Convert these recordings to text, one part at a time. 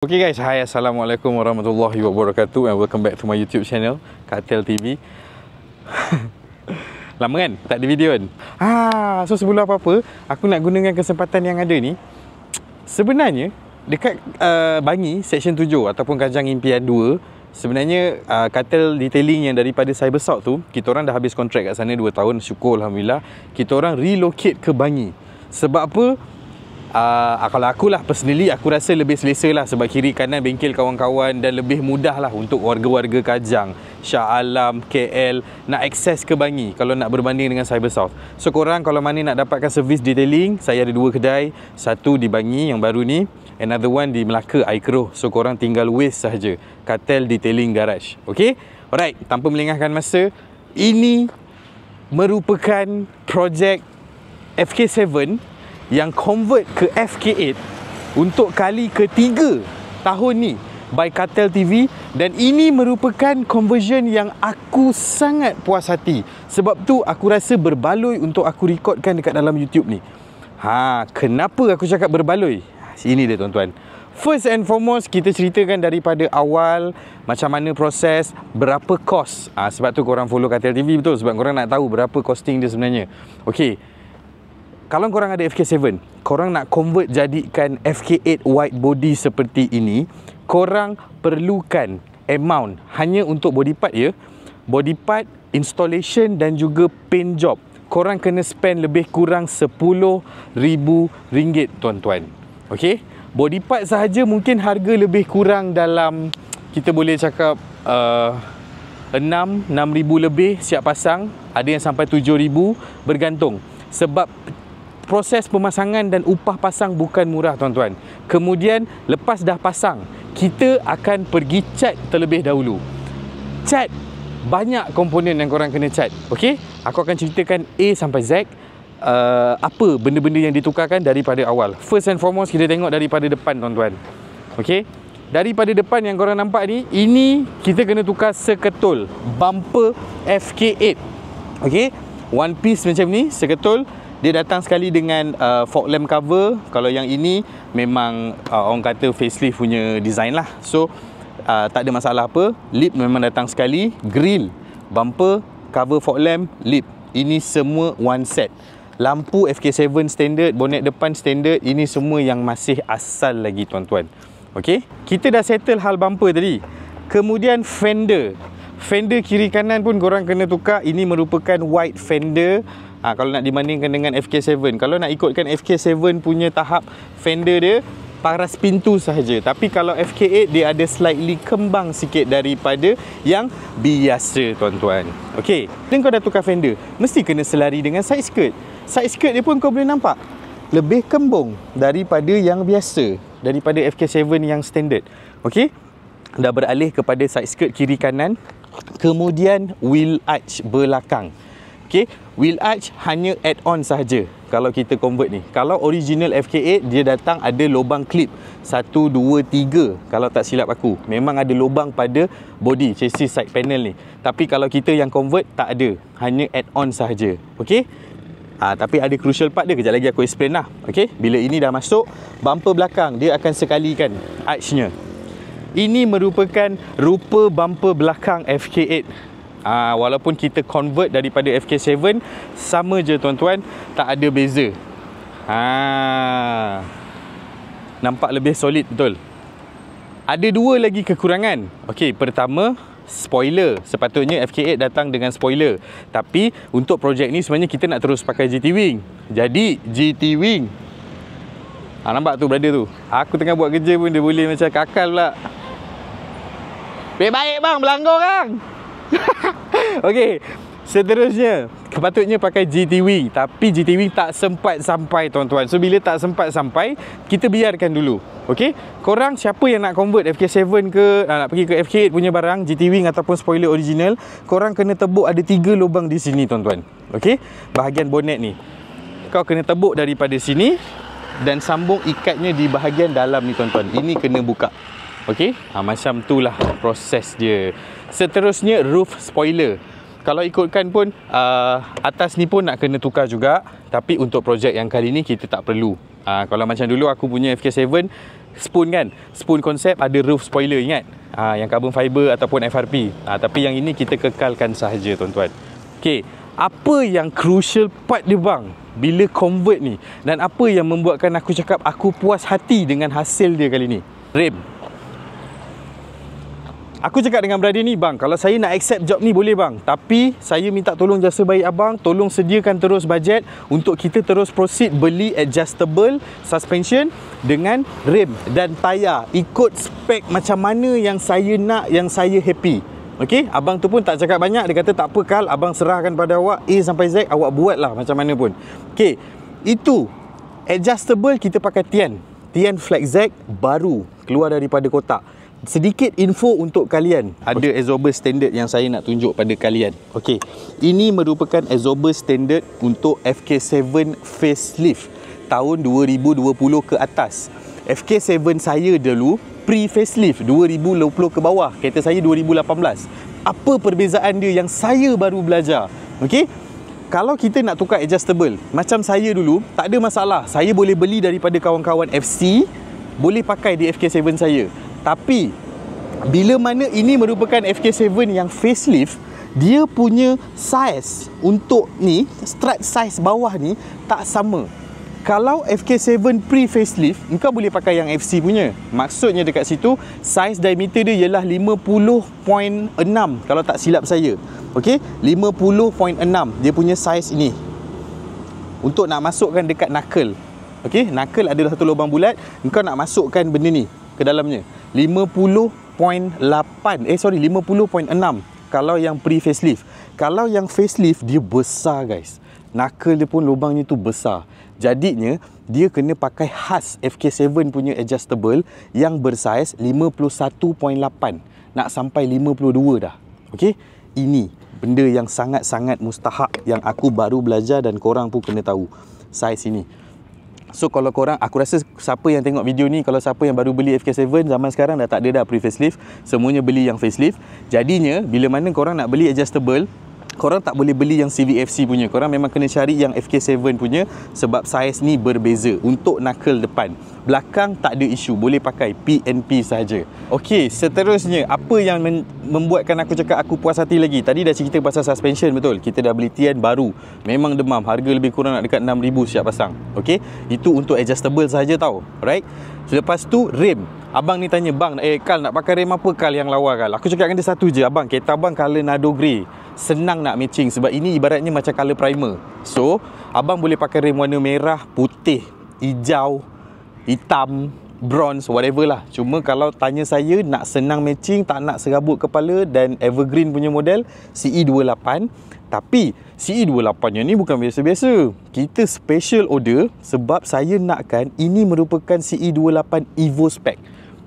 Okay guys, hi, Assalamualaikum warahmatullahi wabarakatuh and welcome back to my YouTube channel Kartel TV. Lama kan tak ada video kan? So sebelum apa-apa, aku nak gunakan kesempatan yang ada ni. Sebenarnya dekat Bangi Section 7 ataupun Kajang Impian 2, sebenarnya Kartel Detailing yang daripada Cybersouth tu, kita orang dah habis kontrak kat sana 2 tahun. Syukur Alhamdulillah, kita orang relocate ke Bangi. Sebab apa? Kalau akulah personally, aku rasa lebih selesa lah, sebab kiri kanan bengkel kawan-kawan dan lebih mudah lah untuk warga-warga Kajang, Shah Alam, KL nak akses ke Bangi kalau nak berbanding dengan Cybersouth. So korang kalau mana nak dapatkan servis detailing, saya ada 2 kedai. Satu di Bangi yang baru ni, another one di Melaka, Aikeroh. So korang tinggal waste sahaja, Kartel Detailing Garage. Okay? Alright, tanpa melengahkan masa, ini merupakan projek FK7 yang convert ke FK8 untuk kali ketiga tahun ni by Kartel TV, dan ini merupakan conversion yang aku sangat puas hati. Sebab tu aku rasa berbaloi untuk aku rekodkan dekat dalam YouTube ni. Kenapa aku cakap berbaloi? Ini dia tuan-tuan. First and foremost, kita ceritakan daripada awal macam mana proses, berapa kos. Sebab tu korang follow Kartel TV, betul? Sebab korang nak tahu berapa costing dia sebenarnya. Okay, kalau korang ada FK7, korang nak convert jadikan FK8 wide body seperti ini, korang perlukan amount hanya untuk body part ya. Body part, installation dan juga paint job, korang kena spend lebih kurang RM10,000 tuan-tuan. Okay, body part sahaja mungkin harga lebih kurang dalam, kita boleh cakap 6,000 lebih siap pasang. Ada yang sampai 7,000, bergantung. Sebab proses pemasangan dan upah pasang bukan murah tuan-tuan. Kemudian lepas dah pasang, kita akan pergi cat terlebih dahulu. Cat, banyak komponen yang korang kena cat. Okay, aku akan ceritakan A sampai Z, apa benda-benda yang ditukarkan daripada awal. First and foremost, kita tengok daripada depan tuan-tuan. Okay, daripada depan yang korang nampak ni, ini kita kena tukar seketul bumper FK8. Okay, one piece macam ni, seketul. Dia datang sekali dengan fog lamp cover. Kalau yang ini memang orang kata facelift punya design lah. So tak ada masalah apa. Lip memang datang sekali. Grill, bumper, cover fog lamp, lip, ini semua one set. Lampu FK7 standard, bonet depan standard. Ini semua yang masih asal lagi tuan-tuan. Okay, kita dah settle hal bumper tadi. Kemudian fender. Fender kiri kanan pun korang kena tukar. Ini merupakan white fender. Kalau nak dibandingkan dengan FK7, kalau nak ikutkan FK7 punya tahap fender dia, paras pintu sahaja. Tapi kalau FK8 dia ada slightly kembang sikit daripada yang biasa tuan-tuan. Okay, dan kau dah tukar fender, mesti kena selari dengan side skirt. Side skirt dia pun kau boleh nampak lebih kembung daripada yang biasa, daripada FK7 yang standard. Okay, dah beralih kepada side skirt kiri kanan. Kemudian wheel arch belakang. Okay, wheel arch hanya add-on sahaja kalau kita convert ni. Kalau original FK8, dia datang ada lubang clip 1, 2, 3 kalau tak silap aku. Memang ada lubang pada body chassis side panel ni. Tapi kalau kita yang convert, tak ada, hanya add-on sahaja. Okay, tapi ada crucial part dia, kejap lagi aku explain lah. Okay, bila ini dah masuk, bumper belakang dia akan sekalikan arch-nya. Ini merupakan rupa bumper belakang FK8. Walaupun kita convert daripada FK7, sama je tuan-tuan, tak ada beza. Nampak lebih solid betul. Ada 2 lagi kekurangan. Okey, pertama, spoiler. Sepatutnya FK8 datang dengan spoiler. Tapi untuk projek ni sebenarnya kita nak terus pakai GT Wing. Jadi GT Wing, nampak tu brother tu, aku tengah buat kerja pun dia boleh macam kakal pula. Baik-baik bang, melanggar kan. Okey, seterusnya kepatutnya pakai GT Wing, tapi GT Wing tak sempat sampai tuan-tuan. So bila tak sempat sampai, kita biarkan dulu. Okey, korang siapa yang nak convert FK7 ke, nak pergi ke FK8 punya barang, GT Wing ataupun spoiler original, korang kena tebuk ada 3 lubang di sini tuan-tuan. Okey, bahagian bonet ni kau kena tebuk daripada sini dan sambung ikatnya di bahagian dalam ni tuan-tuan. Ini kena buka. Okey, macam itulah proses dia. Seterusnya roof spoiler. Kalau ikutkan pun atas ni pun nak kena tukar juga. Tapi untuk projek yang kali ni kita tak perlu. Kalau macam dulu aku punya FK7 Spoon kan, Spoon konsep ada roof spoiler, ingat? Yang carbon fiber ataupun FRP. Tapi yang ini kita kekalkan sahaja tuan-tuan. Okey, apa yang crucial part dia bang bila convert ni, dan apa yang membuatkan aku cakap aku puas hati dengan hasil dia kali ni? Rem. Aku cakap dengan brother ni, bang, kalau saya nak accept job ni boleh bang, tapi saya minta tolong jasa baik abang, tolong sediakan terus bajet untuk kita terus proceed beli adjustable suspension dengan rem dan tayar ikut spek macam mana yang saya nak, yang saya happy. Okey, abang tu pun tak cakap banyak, dia kata tak apa Kal, abang serahkan pada awak A sampai Z, awak buatlah macam mana pun. Okey, itu adjustable kita pakai Tian FlexZag baru keluar daripada kotak. Sedikit info untuk kalian. Ada absorber standard yang saya nak tunjuk pada kalian. Okey, ini merupakan absorber standard untuk FK7 facelift tahun 2020 ke atas. FK7 saya dulu pre-facelift 2020 ke bawah. Kereta saya 2018. Apa perbezaan dia yang saya baru belajar? Okey, kalau kita nak tukar adjustable, macam saya dulu, tak ada masalah. Saya boleh beli daripada kawan-kawan FC, boleh pakai di FK7 saya. Tapi bila mana ini merupakan FK7 yang facelift, dia punya size untuk ni, strut size bawah ni tak sama. Kalau FK7 pre-facelift, engkau boleh pakai yang FC punya. Maksudnya dekat situ, size diameter dia ialah 50.6 kalau tak silap saya. Okey, 50.6 dia punya size ini. Untuk nak masukkan dekat knuckle. Okey, knuckle adalah satu lubang bulat, engkau nak masukkan benda ni ke dalamnya. 50.6 kalau yang pre-facelift. Kalau yang facelift dia besar guys. Knuckle dia pun lubangnya tu besar. Jadinya dia kena pakai khas FK7 punya adjustable yang bersaiz 51.8 nak sampai 52 dah. Okey, ini benda yang sangat-sangat mustahak yang aku baru belajar dan korang pun kena tahu saiz ini. So kalau korang, aku rasa siapa yang tengok video ni, kalau siapa yang baru beli FK7 zaman sekarang dah tak ada dah pre-facelift, semuanya beli yang facelift. Jadinya bila mana korang nak beli adjustable, korang tak boleh beli yang CVFC punya. Korang memang kena cari yang FK7 punya, sebab saiz ni berbeza. Untuk knuckle depan, belakang tak ada isu, boleh pakai PNP saja. Okey, seterusnya apa yang membuatkan aku cakap aku puas hati lagi? Tadi dah cerita pasal suspension, betul. Kita dah beli Tian baru, memang demam, harga lebih kurang nak dekat 6,000 siap pasang. Okey, itu untuk adjustable saja tau. Alright. Selepas tu rem. Abang ni tanya, bang, Kal nak pakai rem apa Kal yang lawa Kal? Aku cakap dengan dia satu je, abang, kereta abang colour Nado Grey, senang nak matching sebab ini ibaratnya macam colour primer. So abang boleh pakai rem warna merah, putih, hijau, hitam, bronze, whatever lah. Cuma kalau tanya saya nak senang matching, tak nak serabut kepala dan evergreen punya model, CE28. Tapi CE28 nya ni bukan biasa-biasa. Kita special order sebab saya nakkan ini merupakan CE28 Evo spec.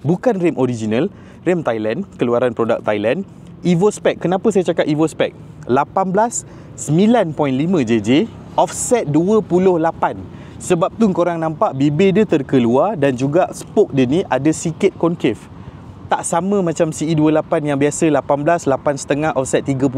Bukan rem original, rem Thailand, keluaran produk Thailand. Evo spec. Kenapa saya cakap Evo spec? 18 9.5 JJ, offset 28. Sebab tu korang nampak bibir dia terkeluar dan juga spoke dia ni ada sikit concave. Tak sama macam CE28 yang biasa 18 8.5 offset 30.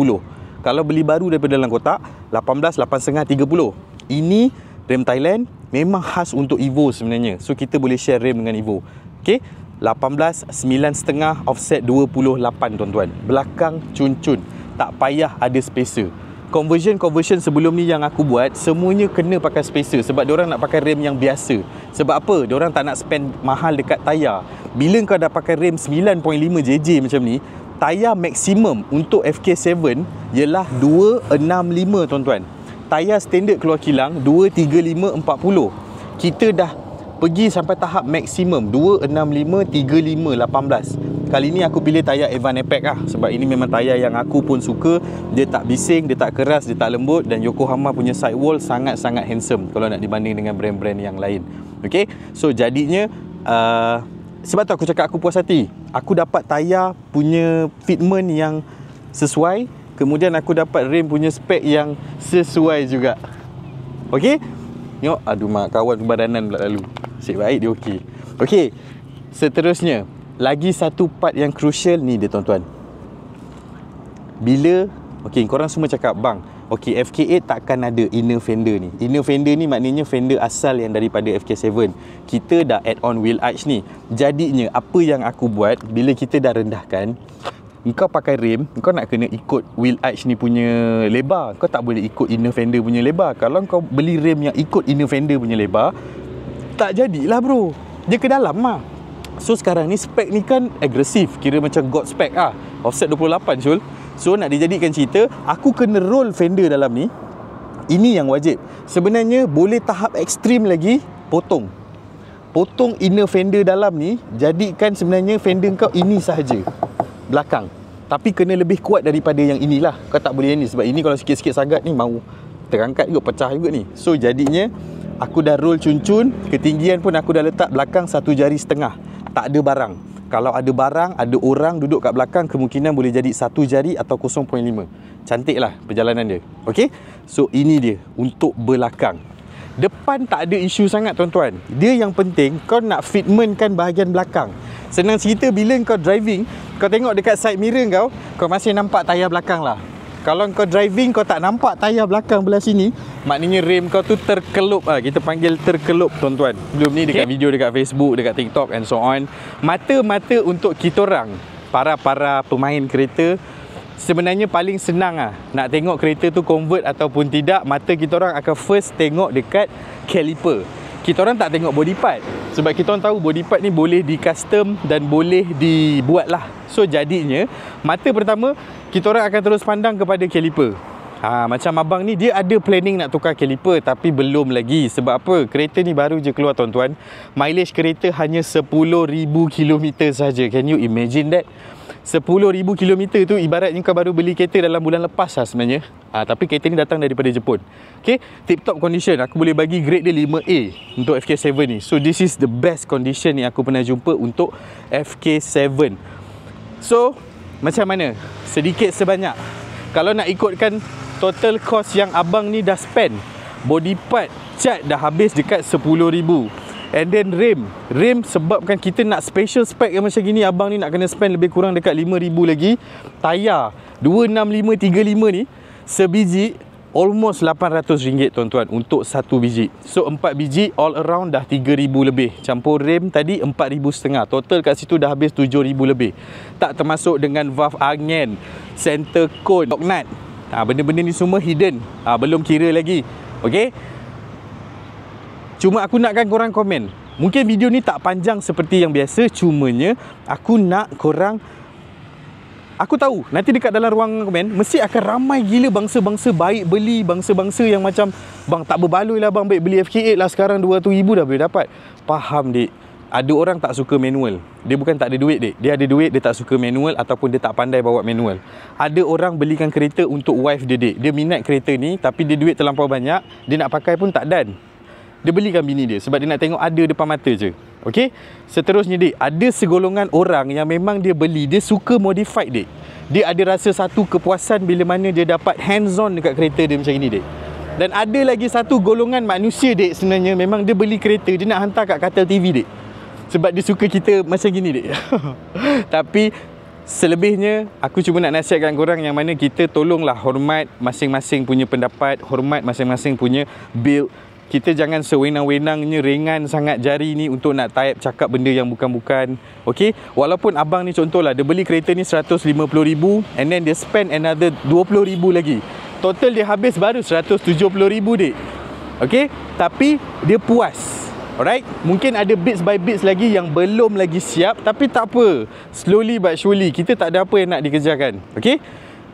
Kalau beli baru daripada dalam kotak 18 8.5 30. Ini rem Thailand memang khas untuk Evo sebenarnya. So kita boleh share rem dengan Evo. Okey, 18 9.5 offset 28 tuan-tuan. Belakang cun-cun, tak payah ada spacer. Conversion sebelum ni yang aku buat semuanya kena pakai spacer sebab diorang nak pakai rem yang biasa. Sebab apa? Diorang tak nak spend mahal dekat tayar. Bila kau dah pakai rem 9.5 JJ macam ni, tayar maksimum untuk FK7 ialah 265 tuan-tuan. Tayar standard keluar kilang 235 40. Kita dah pergi sampai tahap maksimum 265 35 18. Kali ni aku pilih tayar Evan Apex lah sebab ini memang tayar yang aku pun suka. Dia tak bising, dia tak keras, dia tak lembut, dan Yokohama punya sidewall sangat-sangat handsome kalau nak dibanding dengan brand-brand yang lain. Okay, so jadinya sebab tu aku cakap aku puas hati. Aku dapat tayar punya fitment yang sesuai, kemudian aku dapat rem punya spek yang sesuai juga. Okay, tengok, aduh mak, kawan kebadanan pula lalu. Nasib baik dia okey. Okey, seterusnya lagi satu part yang crucial ni dia tuan-tuan. Bila, okey, korang semua cakap, bang, Okey, FK8 takkan ada inner fender ni. Inner fender ni maknanya fender asal yang daripada FK7. Kita dah add on wheel arch ni. Jadinya apa yang aku buat bila kita dah rendahkan, kau pakai rim, kau nak kena ikut wheel arch ni punya lebar. Kau tak boleh ikut inner fender punya lebar. Kalau kau beli rim yang ikut inner fender punya lebar, tak jadilah bro. Dia ke dalam lah. So sekarang ni spek ni kan agresif, kira macam god spek lah. Offset 28 Syul. So nak dijadikan cerita, aku kena roll fender dalam ni. Ini yang wajib. Sebenarnya boleh tahap ekstrim lagi, potong inner fender dalam ni. Jadikan sebenarnya fender kau ini sahaja, belakang. Tapi kena lebih kuat daripada yang inilah. Kau tak boleh yang ni, sebab ini kalau sikit-sikit sangat ni mau terangkat juga, pecah juga ni. So jadinya aku dah roll cun-cun. Ketinggian pun aku dah letak belakang 1,5 jari. Tak ada barang. Kalau ada barang, ada orang duduk kat belakang, kemungkinan boleh jadi 1 jari atau 0.5. Cantik lah perjalanan dia. Okay, so ini dia untuk belakang. Depan tak ada isu sangat tuan-tuan. Dia yang penting kau nak fitmentkan bahagian belakang. Senang cerita, bila kau driving, kau tengok dekat side mirror kau masih nampak tayar belakang lah. Kalau kau driving, kau tak nampak tayar belakang belah sini, maknanya rem kau tu terkelup lah. Kita panggil terkelup tuan-tuan. Belum ni dekat video dekat Facebook, dekat TikTok and so on. Mata-mata untuk kita orang, para pemain kereta, sebenarnya paling senang lah nak tengok kereta tu convert ataupun tidak. Mata kita orang akan first tengok dekat caliper. Kita orang tak tengok body part, sebab kita orang tahu body part ni boleh di custom dan boleh dibuat lah. So jadinya mata pertama kita orang akan terus pandang kepada caliper. Macam abang ni, dia ada planning nak tukar caliper tapi belum lagi. Sebab apa? Kereta ni baru je keluar tuan-tuan. Mileage kereta hanya 10,000 km saja. Can you imagine that? 10,000 km tu ibaratnya kau baru beli kereta dalam bulan lepas lah sebenarnya. Tapi kereta ni datang daripada Jepun. Okay, tip top condition. Aku boleh bagi grade dia 5A untuk FK7 ni. So this is the best condition yang aku pernah jumpa untuk FK7. So macam mana? Sedikit sebanyak, kalau nak ikutkan total cost yang abang ni dah spend, body part cat dah habis dekat 10,000. And then rim sebabkan kita nak special spec yang macam gini, abang ni nak kena spend lebih kurang dekat 5,000 lagi. Tayar 265/35 ni sebiji almost RM800 tuan-tuan untuk satu biji. So 4 biji all around dah 3,000 lebih. Campur rem tadi 4,500. Total kat situ dah habis 7,000 lebih. Tak termasuk dengan valve angin, center cone, lock nut. Benda-benda ni semua hidden. Belum kira lagi. Okay, cuma aku nakkan korang komen. Mungkin video ni tak panjang seperti yang biasa, cumanya aku nak korang, aku tahu nanti dekat dalam ruang komen mesti akan ramai gila bangsa-bangsa baik beli, bangsa-bangsa yang macam, bang tak berbaloi lah bang, baik beli FK8 lah, sekarang 200,000 dah boleh dapat. Faham dik, ada orang tak suka manual. Dia bukan tak ada duit dik, dia ada duit, dia tak suka manual ataupun dia tak pandai bawa manual. Ada orang belikan kereta untuk wife dia dik, dia minat kereta ni tapi dia duit terlampau banyak, dia nak pakai pun tak dan. Dia belikan bini dia sebab dia nak tengok ada depan mata je. Okey, seterusnya dik, ada segolongan orang yang memang dia beli, dia suka modified dik. Dia ada rasa satu kepuasan bila mana dia dapat hands on dekat kereta dia macam ini dik. Dan ada lagi satu golongan manusia dik, sebenarnya memang dia beli kereta, dia nak hantar kat katil TV dik, sebab dia suka kita macam gini dik. Tapi selebihnya aku cuma nak nasihatkan korang yang mana kita tolonglah hormat masing-masing punya pendapat, hormat masing-masing punya build. Kita jangan sewenang-wenangnya ringan sangat jari ni untuk nak type cakap benda yang bukan-bukan. Okay, walaupun abang ni contohlah dia beli kereta ni 150,000 and then dia spend another 20,000 lagi, total dia habis baru 170,000 dik. Okay, tapi dia puas. Alright, mungkin ada bits by bits lagi yang belum lagi siap, tapi tak apa, slowly but surely. Kita tak ada apa yang nak dikerjakan. Okay,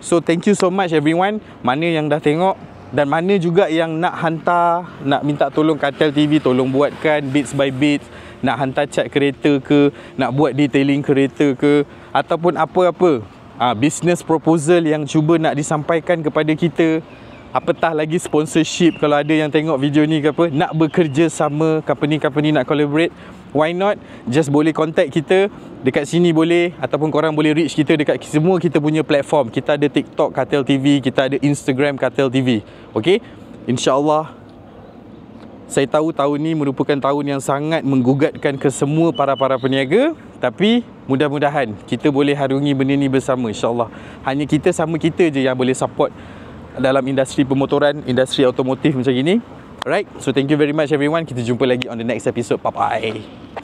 so thank you so much everyone, mana yang dah tengok dan mana juga yang nak hantar, nak minta tolong Katel TV, tolong buatkan bits by bits, nak hantar cat kereta ke, nak buat detailing kereta ke, ataupun apa-apa business proposal yang cuba nak disampaikan kepada kita. Apatah lagi sponsorship, kalau ada yang tengok video ni ke apa, nak bekerja sama, company-company nak collaborate, why not? Just boleh contact kita dekat sini boleh, ataupun korang boleh reach kita dekat semua kita punya platform. Kita ada TikTok Katel TV, kita ada Instagram Katel TV. Okay, InsyaAllah saya tahu tahun ni merupakan tahun yang sangat menggugatkan ke semua para peniaga, tapi mudah-mudahan kita boleh harungi benda ni bersama, InsyaAllah. Hanya kita sama kita je yang boleh support dalam industri pemotoran, industri automotif macam gini. Alright, so thank you very much everyone. Kita jumpa lagi on the next episode. Bye bye.